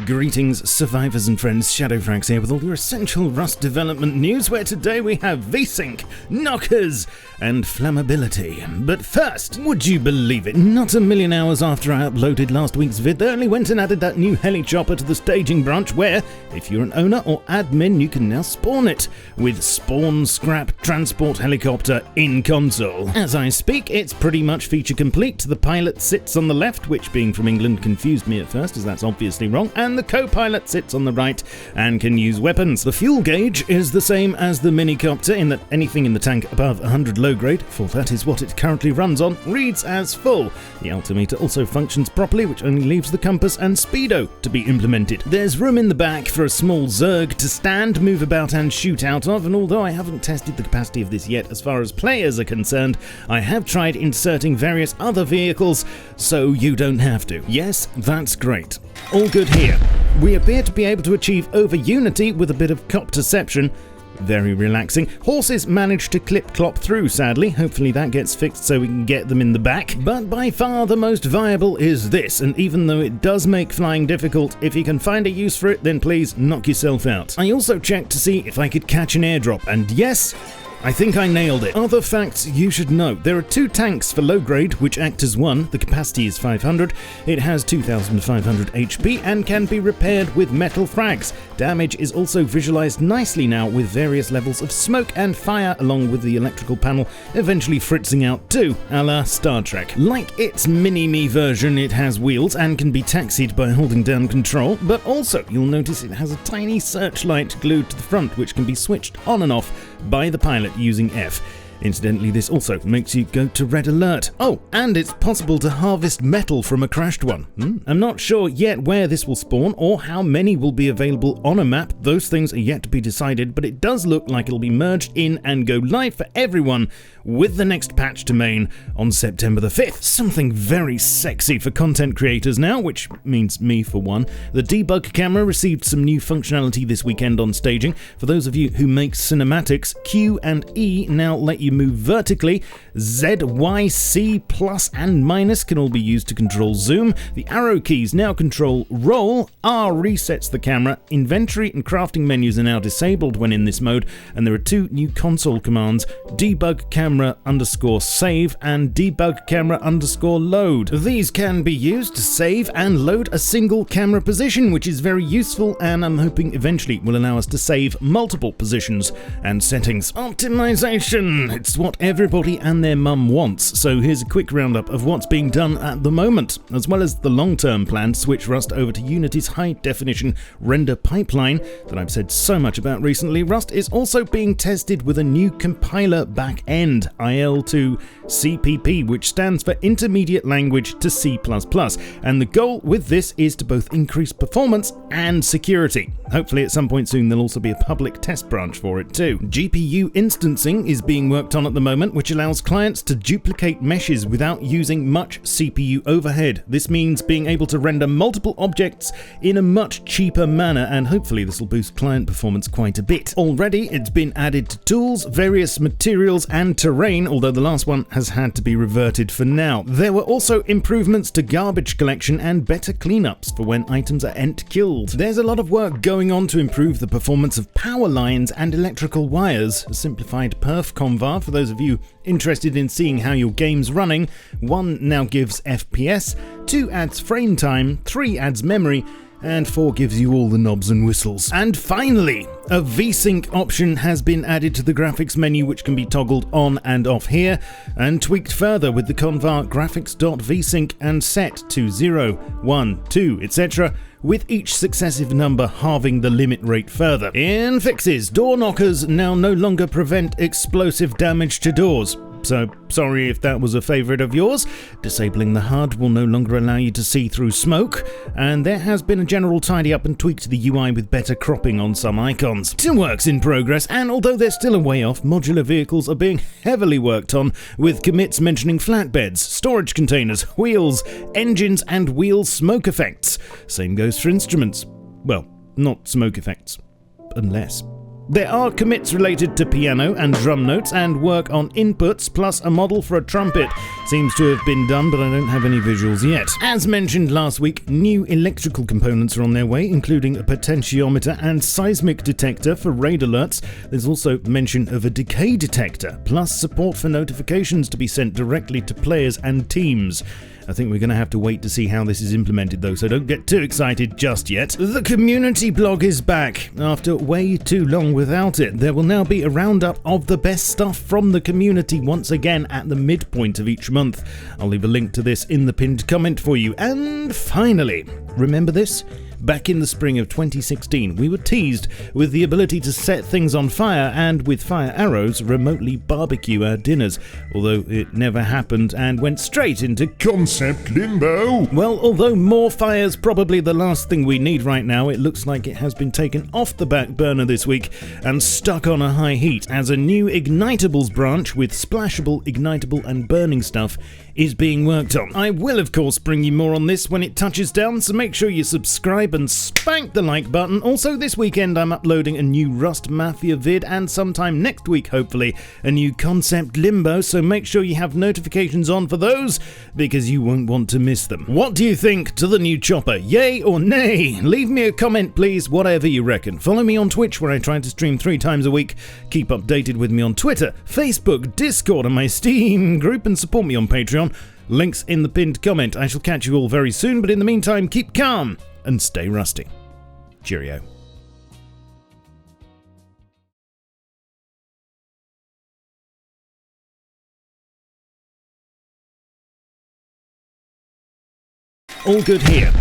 Greetings, survivors and friends. SHADOWFRAX here with all your essential Rust development news, where today we have VSync, knockers, and flammability. But first, would you believe it, not a million hours after I uploaded last week's vid, they only went and added that new heli chopper to the staging branch where, if you're an owner or admin, you can now spawn it with Spawn Scrap Transport Helicopter in console. As I speak, it's pretty much feature complete. The pilot sits on the left, which being from England confused me at first, as that's obviously wrong, and the co-pilot sits on the right and can use weapons. The fuel gauge is the same as the minicopter in that anything in the tank above 100 low grade, for that is what it currently runs on, reads as full. The altimeter also functions properly, which only leaves the compass and speedo to be implemented. There's room in the back for a small Zerg to stand, move about and shoot out of, and although I haven't tested the capacity of this yet as far as players are concerned, I have tried inserting various other vehicles so you don't have to. Yes, that's great. All good here. We appear to be able to achieve over unity with a bit of copterception. Very relaxing. Horses manage to clip-clop through, sadly. Hopefully that gets fixed so we can get them in the back. But by far the most viable is this, and even though it does make flying difficult, if you can find a use for it, then please knock yourself out. I also checked to see if I could catch an airdrop, and yes, I think I nailed it. Other facts you should know. There are 2 tanks for low grade, which act as one. The capacity is 500. It has 2,500 HP and can be repaired with metal frags. Damage is also visualized nicely now with various levels of smoke and fire along with the electrical panel eventually fritzing out too, a la Star Trek. Like its mini-me version, it has wheels and can be taxied by holding down control, but also you'll notice it has a tiny searchlight glued to the front which can be switched on and off by the pilot using F. Incidentally, this also makes you go to red alert. Oh, and it's possible to harvest metal from a crashed one. I'm not sure yet where this will spawn or how many will be available on a map. Those things are yet to be decided, but it does look like it'll be merged in and go live for everyone with the next patch to main on September the 5th. Something very sexy for content creators now, which means me for one. The Debug camera received some new functionality this weekend on staging. For those of you who make cinematics, Q and E now let you move vertically. Z, Y, C, plus and minus can all be used to control zoom. The arrow keys now control roll. R resets the camera. Inventory and crafting menus are now disabled when in this mode, and there are 2 new console commands: debug camera _save and debug camera _load. These can be used to save and load a single camera position, which is very useful, and I'm hoping eventually will allow us to save multiple positions and settings. Optimization! It's what everybody and their mum wants, so here's a quick roundup of what's being done at the moment, as well as the long-term plan to switch Rust over to Unity's high-definition render pipeline that I've said so much about recently. Rust is also being tested with a new compiler back-end, IL2 CPP, which stands for Intermediate Language to C++, and the goal with this is to both increase performance and security. Hopefully at some point soon there'll also be a public test branch for it too. GPU instancing is being worked on at the moment, which allows clients to duplicate meshes without using much CPU overhead. This means being able to render multiple objects in a much cheaper manner, and hopefully this will boost client performance quite a bit. Already it's been added to tools, various materials and terrain, although the last one has had to be reverted for now. There were also improvements to garbage collection and better cleanups for when items are killed. There's a lot of work going on to improve the performance of power lines and electrical wires. A simplified perf convar for those of you interested in seeing how your game's running. 1 now gives FPS, 2 adds frame time, 3 adds memory, and 4 gives you all the knobs and whistles. And finally, a VSync option has been added to the graphics menu, which can be toggled on and off here, and tweaked further with the convar graphics.vsync and set to 0, 1, 2, etc., with each successive number halving the limit rate further. In fixes, door knockers now no longer prevent explosive damage to doors. So, sorry if that was a favourite of yours. Disabling the HUD will no longer allow you to see through smoke, and there has been a general tidy up and tweak to the UI with better cropping on some icons. Still works in progress, and although they're still a way off, modular vehicles are being heavily worked on, with commits mentioning flatbeds, storage containers, wheels, engines and wheel smoke effects. Same goes for instruments. Well, not smoke effects. Unless There are commits related to piano and drum notes and work on inputs, plus a model for a trumpet. Seems to have been done, but I don't have any visuals yet. As mentioned last week, new electrical components are on their way, including a potentiometer and seismic detector for raid alerts. There's also mention of a decay detector, plus support for notifications to be sent directly to players and teams. I think we're going to have to wait to see how this is implemented though, so don't get too excited just yet. The community blog is back. After way too long without it, there will now be a roundup of the best stuff from the community once again at the midpoint of each month. I'll leave a link to this in the pinned comment for you. And finally, remember this? Back in the spring of 2016, we were teased with the ability to set things on fire and, with fire arrows, remotely barbecue our dinners, although it never happened and went straight into concept limbo. Well, although more fire's probably the last thing we need right now, it looks like it has been taken off the back burner this week and stuck on a high heat as a new ignitables branch with splashable, ignitable and burning stuff is being worked on. I will, of course, bring you more on this when it touches down, so make sure you subscribe and spank the like button. Also, this weekend I'm uploading a new Rust Mafia vid, and sometime next week, hopefully, a new Concept Limbo, so make sure you have notifications on for those, because you won't want to miss them. What do you think to the new chopper? Yay or nay? Leave me a comment, please, whatever you reckon. Follow me on Twitch, where I try to stream 3 times a week. Keep updated with me on Twitter, Facebook, Discord, and my Steam group, and support me on Patreon. Links in the pinned comment. I shall catch you all very soon, but in the meantime, keep calm and stay rusty. Cheerio. All good here.